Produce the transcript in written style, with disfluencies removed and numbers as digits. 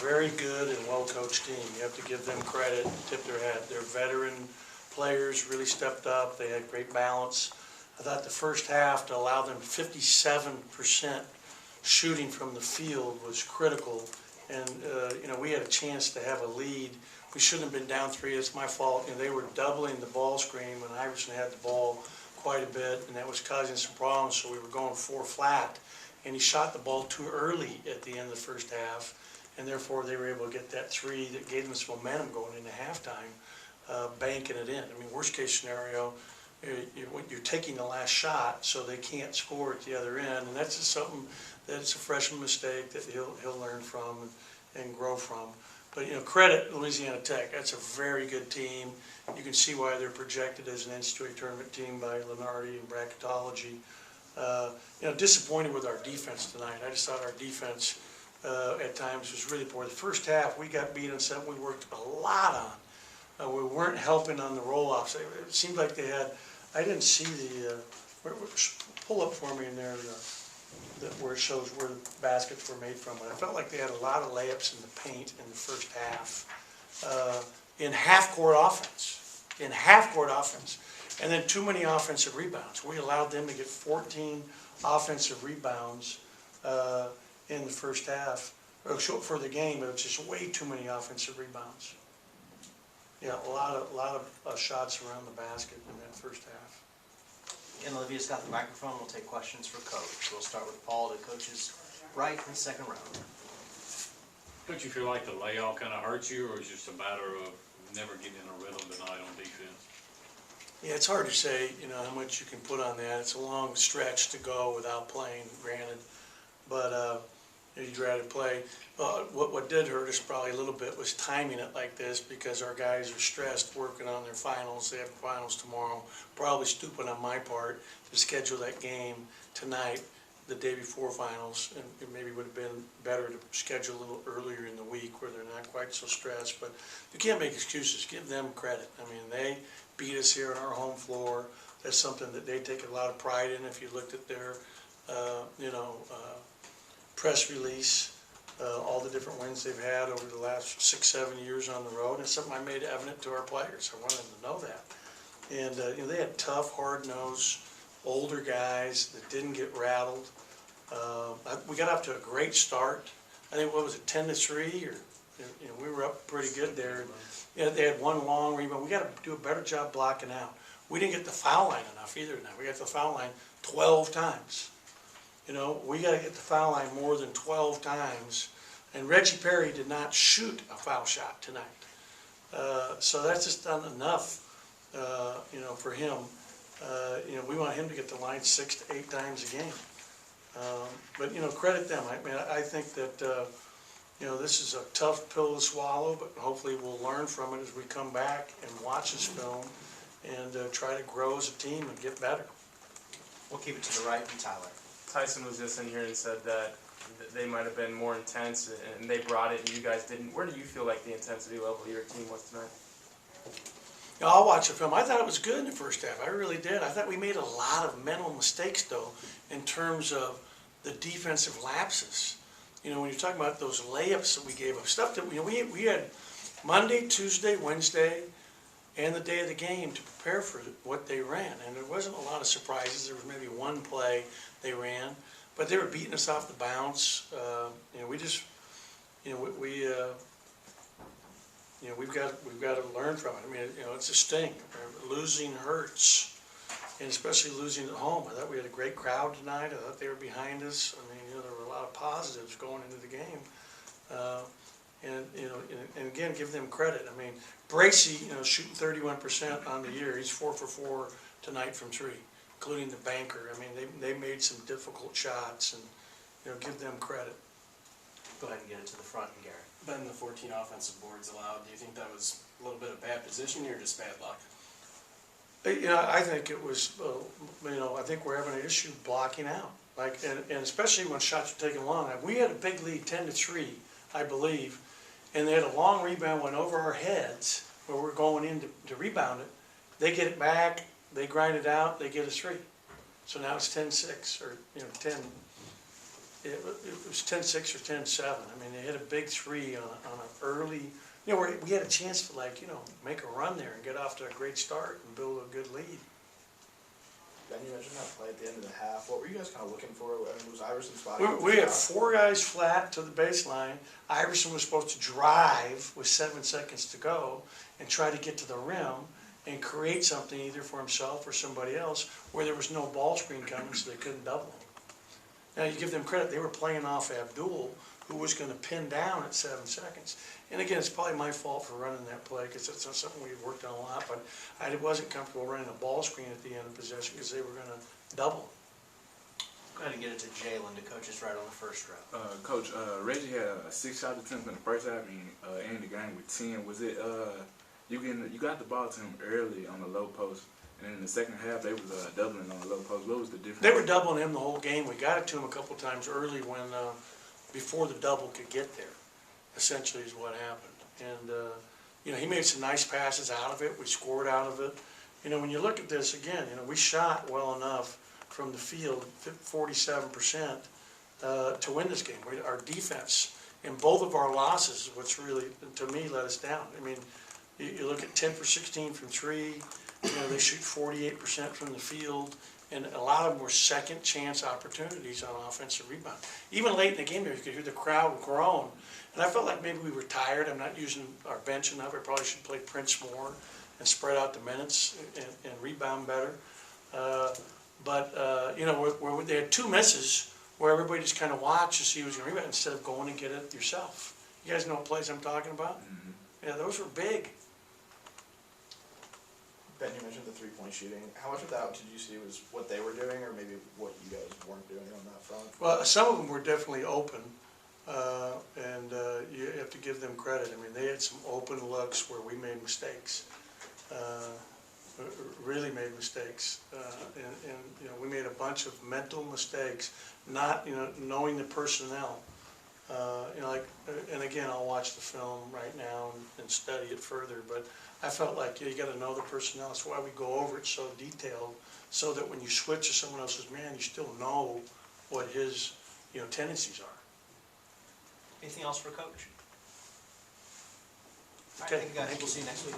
very good and well-coached team. You have to give them credit, tip their hat. Their veteran players really stepped up. They had great balance. I thought the first half, to allow them 57% shooting from the field was critical. And, we had a chance to have a lead. We shouldn't have been down 3. It's my fault. They were doubling the ball screen when Iverson had the ball quite a bit, and that was causing some problems, so we were going 4 flat. And he shot the ball too early at the end of the first half, and therefore they were able to get that 3 that gave them some momentum going into halftime, banking it in. I mean, worst case scenario, you're taking the last shot, so they can't score at the other end, and that's just something that's a freshman mistake that he'll learn from and grow from. But credit Louisiana Tech. That's a very good team. You can see why they're projected as an NCAA tournament team by Lenardi and bracketology. Disappointed with our defense tonight. I just thought our defense at times was really poor. The first half we got beat on something we worked a lot on. We weren't helping on the roll-offs. It seemed like they had. I didn't see the. Pull up for me in there. Where it shows where the baskets were made from. But I felt like they had a lot of layups in the paint in the first half. In half-court offense. And then too many offensive rebounds. We allowed them to get 14 offensive rebounds in the first half for the game, but it's just way too many offensive rebounds. Yeah, a lot of shots around the basket in that first half. And Olivia's got the microphone. We'll take questions for Coach. We'll start with Paul, the coach's right in the second round. Don't you feel like the layoff kind of hurt you, or is it just a matter of never getting in a rhythm tonight on defense? Yeah, it's hard to say, how much you can put on that. It's a long stretch to go without playing, granted. But you'd rather play. What did hurt us probably a little bit was timing it like this, because our guys are stressed working on their finals. They have finals tomorrow. Probably stupid on my part to schedule that game tonight, the day before finals, and it maybe would have been better to schedule a little earlier in the week where they're not quite so stressed. But you can't make excuses. Give them credit. I mean, they beat us here on our home floor. That's something that they take a lot of pride in. If you looked at their, press release, all the different wins they've had over the last 6-7 years on the road, and it's something I made evident to our players. I wanted them to know that. And they had tough, hard-nosed, older guys that didn't get rattled. We got off to a great start. I think, 10-3, or we were up pretty good there. They had one long rebound. We got to do a better job blocking out. We didn't get the foul line enough either tonight. We got the foul line 12 times. We got to get the foul line more than 12 times. And Reggie Perry did not shoot a foul shot tonight. So that's just done enough, for him. We want him to get the line 6 to 8 times a game. But credit them. I think that, this is a tough pill to swallow, but hopefully we'll learn from it as we come back and watch this film and try to grow as a team and get better. We'll keep it to the right, and Tyler. Tyson was just in here and said that they might have been more intense and they brought it and you guys didn't. Where do you feel like the intensity level of your team was tonight? I'll watch the film. I thought it was good in the first half. I really did. I thought we made a lot of mental mistakes, though, in terms of the defensive lapses. When you're talking about those layups that we gave up, stuff that we had Monday, Tuesday, Wednesday, and the day of the game to prepare for what they ran. And there wasn't a lot of surprises. There was maybe one play they ran, but they were beating us off the bounce. We've got to learn from it. I mean, it's a sting. Losing hurts, and especially losing at home. I thought we had a great crowd tonight. I thought they were behind us. I mean, there were a lot of positives going into the game. And again, give them credit. I mean, Bracey, shooting 31% on the year. He's 4 for 4 tonight from 3, including the banker. I mean, they made some difficult shots, and give them credit. Go ahead and get it to the front, and Gary. Ben, the 14 offensive boards allowed, do you think that was a little bit of bad positioning or just bad luck? I think it was, I think we're having an issue blocking out. And especially when shots are taken long. We had a big lead, 10-3, I believe, and they had a long rebound, went over our heads, where we're going in to rebound it. They get it back, they grind it out, they get a 3. So now it's 10-6, or 10. it was 10-6 or 10-7. I mean, they hit a big three on an early, you know, where we had a chance to, like, you know, make a run there and get off to a great start and build a good lead. Ben, you mentioned that play at the end of the half. What were you guys kind of looking for? I mean, was Iverson spotting? We had 4 guys flat to the baseline. Iverson was supposed to drive with 7 seconds to go and try to get to the rim and create something either for himself or somebody else where there was no ball screen coming, so they couldn't double him. Now, you give them credit, they were playing off Abdul, who was going to pin down at 7 seconds. And again, it's probably my fault for running that play because it's not something we've worked on a lot, but I wasn't comfortable running a ball screen at the end of possession because they were going to double. Go ahead and get it to Jalen to coach us right on the first round. Coach, Reggie had 6 shot attempts in the first half and ended the game with 10. Was it you got the ball to him early on the low post, and in the second half they was doubling on the low post. What was the difference? They were doubling him the whole game. We got it to him a couple times early when before the double could get there, essentially is what happened. And, you know, he made some nice passes out of it. We scored out of it. You know, when you look at this again, you know, we shot well enough from the field, 47%, to win this game. Our defense in both of our losses is what's really, to me, let us down. I mean, you look at 10 for 16 from 3, you know, they shoot 48% from the field, and a lot of them were second chance opportunities on offensive rebound. Even late in the game there, you could hear the crowd groan, and I felt like maybe we were tired. I'm not using our bench enough. I probably should play Prince more and spread out the minutes and rebound better. You know, where they had 2 misses where everybody just kind of watched to see who's going to rebound instead of going and get it yourself. You guys know what plays I'm talking about? Mm-hmm. Yeah, those were big. Ben, you mentioned the three-point shooting. How much of that did you see was what they were doing, or maybe what you guys weren't doing on that front? Well, some of them were definitely open, and you have to give them credit. I mean, they had some open looks where we made mistakes, really made mistakes, and you know, we made a bunch of mental mistakes, not, you know, knowing the personnel. You know, like, and again, I'll watch the film right now and study it further, but I felt like, yeah, you got to know the personnel. That's why we go over it so detailed, so that when you switch to someone else's man, you still know what his, you know, tendencies are. Anything else for Coach? All right, Okay, thank you guys. thank We'll you. see you next week.